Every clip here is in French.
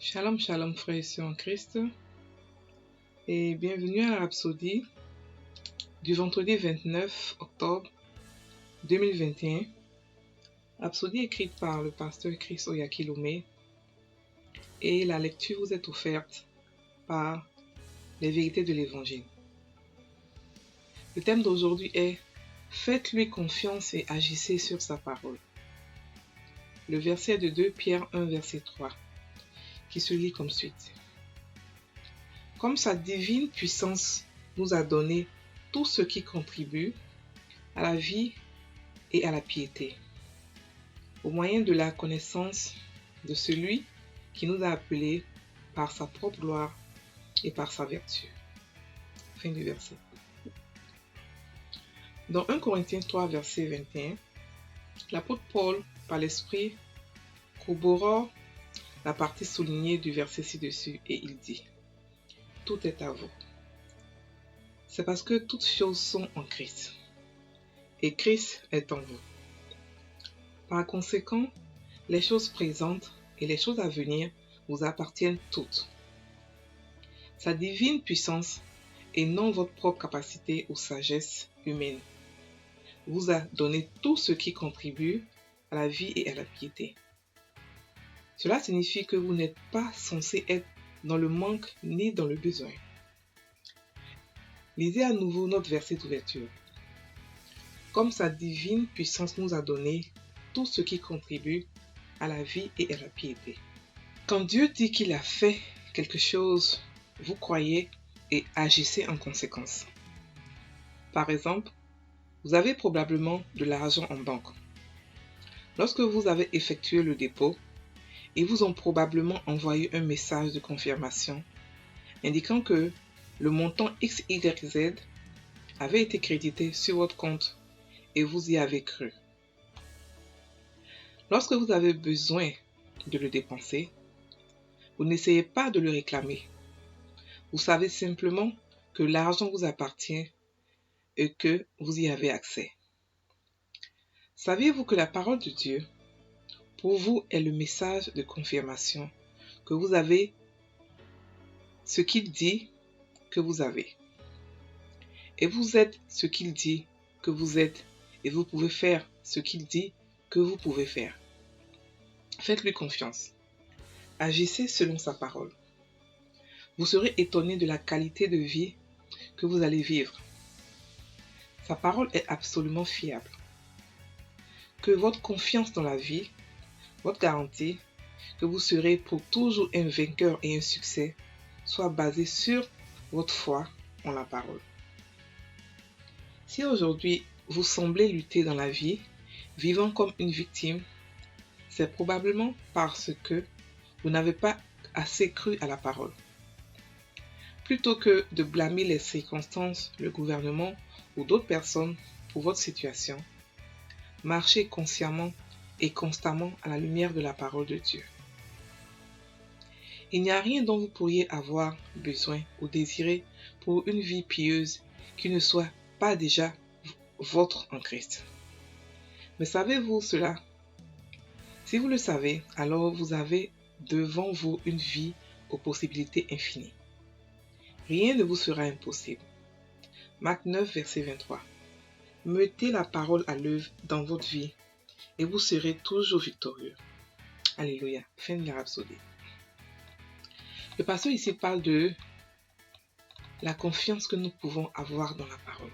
Shalom, shalom frères et sœurs en Christ et bienvenue à la Rhapsodie du vendredi 29 octobre 2021. Rhapsodie écrite par le pasteur Chris Oyakilome et la lecture vous est offerte par les vérités de l'évangile. Le thème d'aujourd'hui est « Faites-lui confiance et agissez sur sa parole ». Le verset de 2 Pierre 1 verset 3 qui se lit comme suite. Comme sa divine puissance nous a donné tout ce qui contribue à la vie et à la piété, au moyen de la connaissance de celui qui nous a appelés par sa propre gloire et par sa vertu. Fin du verset. Dans 1 Corinthiens 3, verset 21, l'apôtre Paul, par l'Esprit, corrobore la partie soulignée du verset ci-dessus et il dit « Tout est à vous ». C'est parce que toutes choses sont en Christ et Christ est en vous. Par conséquent, les choses présentes et les choses à venir vous appartiennent toutes. Sa divine puissance et non votre propre capacité ou sagesse humaine vous a donné tout ce qui contribue à la vie et à la piété. Cela signifie que vous n'êtes pas censé être dans le manque ni dans le besoin. Lisez à nouveau notre verset d'ouverture. Comme sa divine puissance nous a donné tout ce qui contribue à la vie et à la piété. Quand Dieu dit qu'il a fait quelque chose, vous croyez et agissez en conséquence. Par exemple, vous avez probablement de l'argent en banque. Lorsque vous avez effectué le dépôt, ils vous ont probablement envoyé un message de confirmation indiquant que le montant XYZ avait été crédité sur votre compte et vous y avez cru. Lorsque vous avez besoin de le dépenser, vous n'essayez pas de le réclamer. Vous savez simplement que l'argent vous appartient et que vous y avez accès. Saviez-vous que la parole de Dieu, pour vous, est le message de confirmation que vous avez ce qu'il dit que vous avez. Et vous êtes ce qu'il dit que vous êtes et vous pouvez faire ce qu'il dit que vous pouvez faire. Faites-lui confiance. Agissez selon sa parole. Vous serez étonné de la qualité de vie que vous allez vivre. Sa parole est absolument fiable. Que votre confiance dans la vie, votre garantie, que vous serez pour toujours un vainqueur et un succès, soit basée sur votre foi en la parole. Si aujourd'hui vous semblez lutter dans la vie, vivant comme une victime, c'est probablement parce que vous n'avez pas assez cru à la parole. Plutôt que de blâmer les circonstances, le gouvernement ou d'autres personnes pour votre situation, marchez consciemment et constamment à la lumière de la parole de Dieu. Il n'y a rien dont vous pourriez avoir besoin ou désirer pour une vie pieuse qui ne soit pas déjà votre en Christ. Mais savez-vous cela? Si vous le savez, alors vous avez devant vous une vie aux possibilités infinies. Rien ne vous sera impossible. Marc 9, verset 23. Mettez la parole à l'œuvre dans votre vie et vous serez toujours victorieux. Alléluia. Fin de la Rhapsodie. Le pasteur ici parle de la confiance que nous pouvons avoir dans la parole.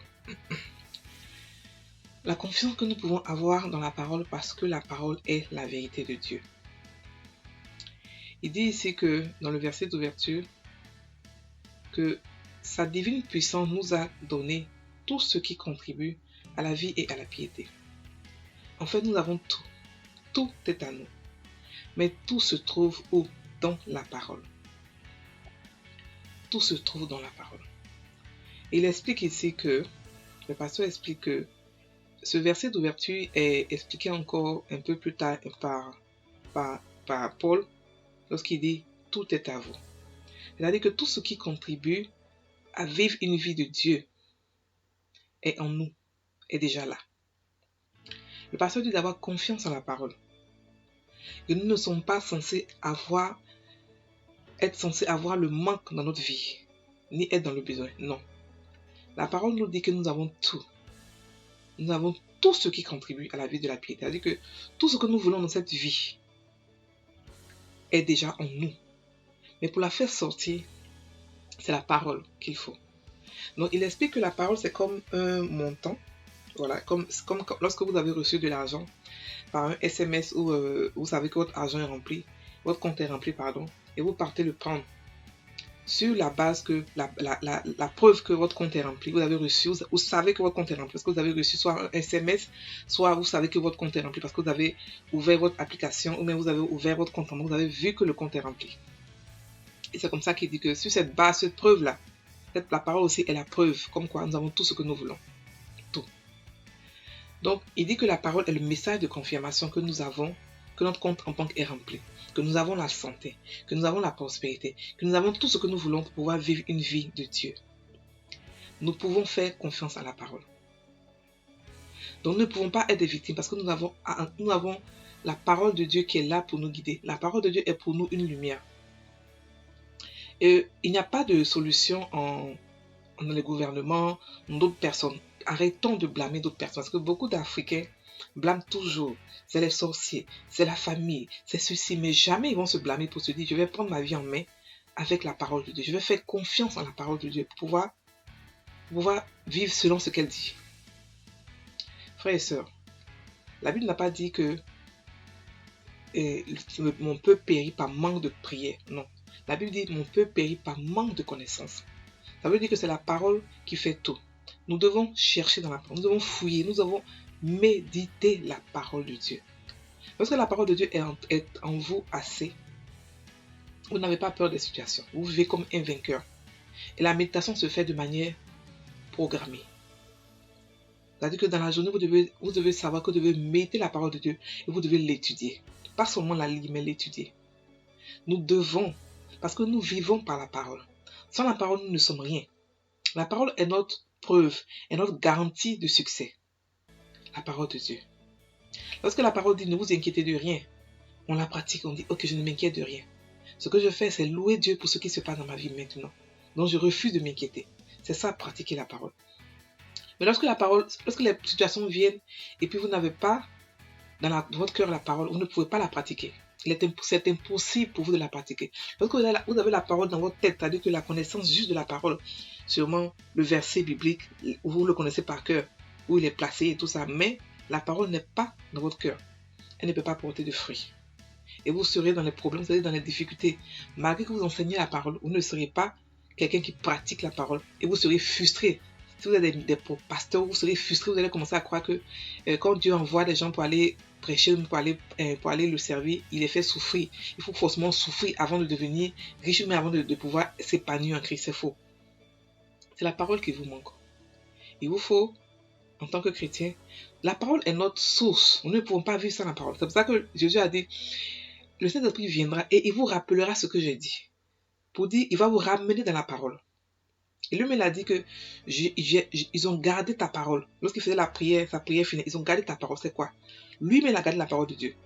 La confiance que nous pouvons avoir dans la parole parce que la parole est la vérité de Dieu. Il dit ici que, dans le verset d'ouverture, que sa divine puissance nous a donné tout ce qui contribue à la vie et à la piété. En fait, nous avons tout. Tout est à nous. Mais tout se trouve où? Dans la parole. Tout se trouve dans la parole. Il explique ici que, le pasteur explique que ce verset d'ouverture est expliqué encore un peu plus tard par Paul lorsqu'il dit « Tout est à vous ». C'est-à-dire que tout ce qui contribue à vivre une vie de Dieu est en nous, est déjà là. Le pasteur dit d'avoir confiance en la parole. Et nous ne sommes pas censés avoir être censé avoir le manque dans notre vie, ni être dans le besoin. Non. La parole nous dit que nous avons tout. Nous avons tout ce qui contribue à la vie de la piété. C'est-à-dire que tout ce que nous voulons dans cette vie est déjà en nous. Mais pour la faire sortir, c'est la parole qu'il faut. Donc, il explique que la parole, c'est comme un montant. Voilà, comme lorsque vous avez reçu de l'argent par un SMS où vous savez que votre argent est rempli, votre compte est rempli, pardon, et vous partez le prendre sur la base que la preuve que votre compte est rempli, vous avez reçu, vous savez que votre compte est rempli parce que vous avez reçu soit un SMS, soit vous savez que votre compte est rempli parce que vous avez ouvert votre application ou même vous avez ouvert votre compte en banque, vous avez vu que le compte est rempli. Et c'est comme ça qu'il dit que sur cette base, cette preuve-là, la parole aussi est la preuve, comme quoi nous avons tout ce que nous voulons. Tout. Donc, il dit que la parole est le message de confirmation que nous avons, que notre compte en banque est rempli, que nous avons la santé, que nous avons la prospérité, que nous avons tout ce que nous voulons pour pouvoir vivre une vie de Dieu. Nous pouvons faire confiance à la parole. Donc, nous ne pouvons pas être des victimes parce que nous avons la parole de Dieu qui est là pour nous guider. La parole de Dieu est pour nous une lumière. Et il n'y a pas de solution dans les gouvernements, dans d'autres personnes. Arrêtons de blâmer d'autres personnes parce que beaucoup d'Africains blâment toujours. C'est les sorciers, c'est la famille, c'est ceci, mais jamais ils vont se blâmer pour se dire je vais prendre ma vie en main avec la parole de Dieu. Je vais faire confiance en la parole de Dieu pour pouvoir vivre selon ce qu'elle dit. Frères et sœurs, la Bible n'a pas dit que mon peuple périt par manque de prière. Non. La Bible dit mon peuple périt par manque de connaissance. Ça veut dire que c'est la parole qui fait tout. Nous devons chercher dans la parole, nous devons fouiller, nous devons méditer la parole de Dieu. Lorsque la parole de Dieu est en vous assez, vous n'avez pas peur des situations. Vous vivez comme un vainqueur. Et la méditation se fait de manière programmée. C'est-à-dire que dans la journée, vous devez savoir que vous devez méditer la parole de Dieu et vous devez l'étudier. Pas seulement la lire, mais l'étudier. Nous devons, parce que nous vivons par la parole. Sans la parole, nous ne sommes rien. La parole est notre preuve, est notre garantie de succès. La parole de Dieu. Lorsque la parole dit ne vous inquiétez de rien, on la pratique, on dit ok, je ne m'inquiète de rien. Ce que je fais, c'est louer Dieu pour ce qui se passe dans ma vie maintenant. Donc je refuse de m'inquiéter. C'est ça, pratiquer la parole. Mais lorsque les situations viennent et puis vous n'avez pas dans votre cœur la parole, vous ne pouvez pas la pratiquer. C'est impossible pour vous de la pratiquer. Lorsque vous avez la parole dans votre tête, c'est-à-dire que la connaissance juste de la parole, sûrement le verset biblique, vous le connaissez par cœur, où il est placé et tout ça, mais la parole n'est pas dans votre cœur. Elle ne peut pas porter de fruits. Et vous serez dans les problèmes, vous serez dans les difficultés. Malgré que vous enseignez la parole, vous ne serez pas quelqu'un qui pratique la parole et vous serez frustré. Si vous êtes des pasteurs, vous serez frustré, vous allez commencer à croire que quand Dieu envoie des gens pour aller prêcher, pour aller le servir, il les fait souffrir. Il faut forcément souffrir avant de devenir riche, mais avant de pouvoir s'épanouir en Christ. C'est faux. C'est la parole qui vous manque. Il vous faut, en tant que chrétien, la parole est notre source. Nous ne pouvons pas vivre sans la parole. C'est pour ça que Jésus a dit, le Saint-Esprit viendra et il vous rappellera ce que j'ai dit. Pour dire, il va vous ramener dans la parole. Et lui-même a dit que ils ont gardé ta parole. Lorsqu'il faisait sa prière finie, ils ont gardé ta parole. C'est quoi? Lui-même a gardé la parole de Dieu.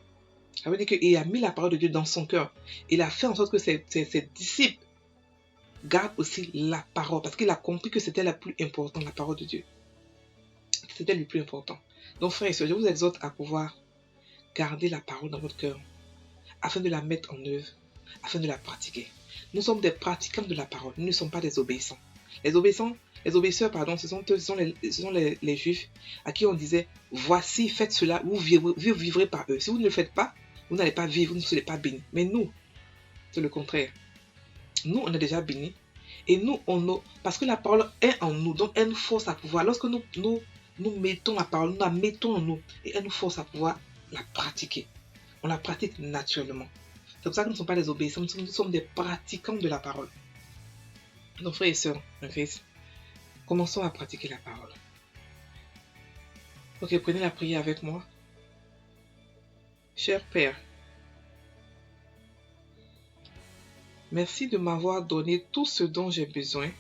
Ça veut dire qu'il a mis la parole de Dieu dans son cœur. Il a fait en sorte que ses disciples gardent aussi la parole. Parce qu'il a compris que c'était la plus importante, la parole de Dieu. C'était le plus important. Donc frères et sœurs, je vous exhorte à pouvoir garder la parole dans votre cœur afin de la mettre en œuvre, afin de la pratiquer. Nous sommes des pratiquants de la parole. Nous ne sommes pas des obéissants. Les obéisseurs, pardon, ce sont les juifs à qui on disait, voici, faites cela, vous vivrez par eux. Si vous ne le faites pas, vous n'allez pas vivre, vous ne serez pas bénis. Mais nous, c'est le contraire. Nous, on est déjà bénis. Et nous, parce que la parole est en nous, donc elle nous force à pouvoir, lorsque nous mettons la parole, nous la mettons en nous, et elle nous force à pouvoir la pratiquer. On la pratique naturellement. C'est pour ça que nous ne sommes pas des obéissants, nous sommes des pratiquants de la parole. Donc frères et sœurs en Christ, commençons à pratiquer la parole. Ok, prenez la prière avec moi. Cher Père, merci de m'avoir donné tout ce dont j'ai besoin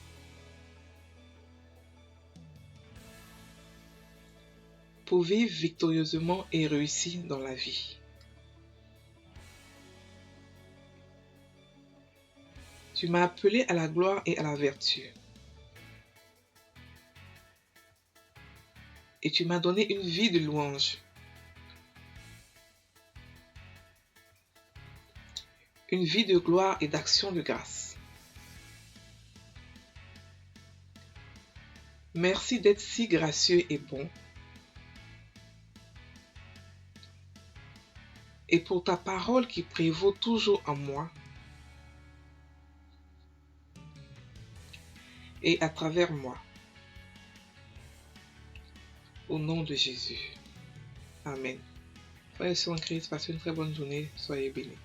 pour vivre victorieusement et réussir dans la vie. Tu m'as appelé à la gloire et à la vertu. Et tu m'as donné une vie de louange. Une vie de gloire et d'action de grâce. Merci d'être si gracieux et bon. Et pour ta parole qui prévaut toujours en moi et à travers moi. Au nom de Jésus. Amen. Frères et sœurs en Christ, passez une très bonne journée. Soyez bénis.